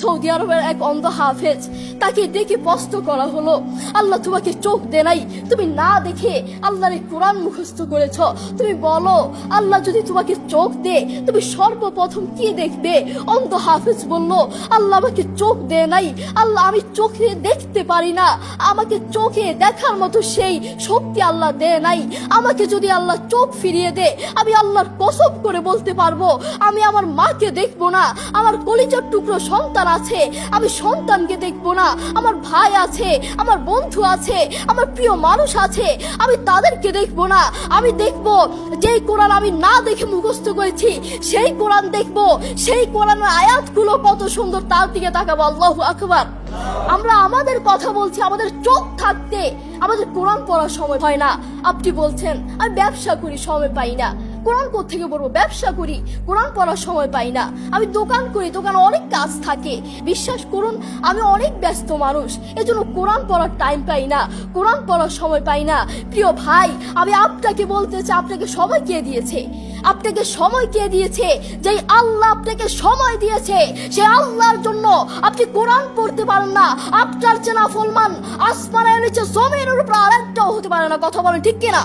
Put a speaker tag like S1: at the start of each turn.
S1: Saudi আরবের এক অন্ধ হাফেজ, তাকে ডেকে প্রশ্ন করা হলো, আল্লাহ তোমাকে চোখ দে নাই, তুমি না দেখে আল্লাহর এই কোরআন মুখস্থ করেছ, তুমি বলো আল্লাহ যদি তোমাকে চোখ দে তুমি সর্বপ্রথম কি দেখবে? অন্ধ হাফেজ বলল, আল্লাহ আমাকে চোখ দে নাই, আল্লাহ আমি চোখে দেখতে পারি না, আমাকে চোখে দেখার মতো সেই শক্তি আল্লাহ দে নাই। আমাকে যদি আল্লাহ চোখ ফিরিয়ে দে, আমি আল্লাহর কসম করে বলতে পারবো আমি আমার মাকে দেখবো না, আমার কলিজার টুকরো সন্তান আছে আমি সন্তানকে দেখবো না, আমার ভাই আছে, আমার বন্ধু আছে, আমার প্রিয় মানুষ আছে আমি তাদেরকে দেখবো না। আমি দেখবো যেই কোরআন আমি না দেখে মুখস্থ করেছি সেই কোরআন দেখবো, সেই কোরআনের আয়াতগুলো কত সুন্দর তার দিকে তাকাবো। আল্লাহু আকবার। আমরা আমাদের কথা বলছি, আমাদের চোখ থাকতে আমাদের কোরআন পড়ার সময় হয় না। আপনি বলছেন আমি ব্যবসা করি সময় পাই না, কোরআন কোত্থেকে পড়বো? ব্যবসা করি কোরআন পড়ার সময় পাই না, আমি দোকান করি দোকানে অনেক কাজ থাকে, বিশ্বাস করুন আমি অনেক ব্যস্ত মানুষ, এজন্য কোরআন পড়ার টাইম পাই না, কোরআন পড়ার সময় পাই না। প্রিয় ভাই, আমি আপনাকে বলতে চাই আপনাকে সময় কে দিয়েছে? আপনাকে সময় কে দিয়েছে? যে আল্লাহ আপনাকে সময় দিয়েছে সেই আল্লাহর জন্য আপনি কোরআন পড়তে পারেন না। আপনার চেনা ফলমান আসমানের নিচে জমিনের উপর আরেকটাও হতে পারে না। কথা বলেন ঠিক কিনা?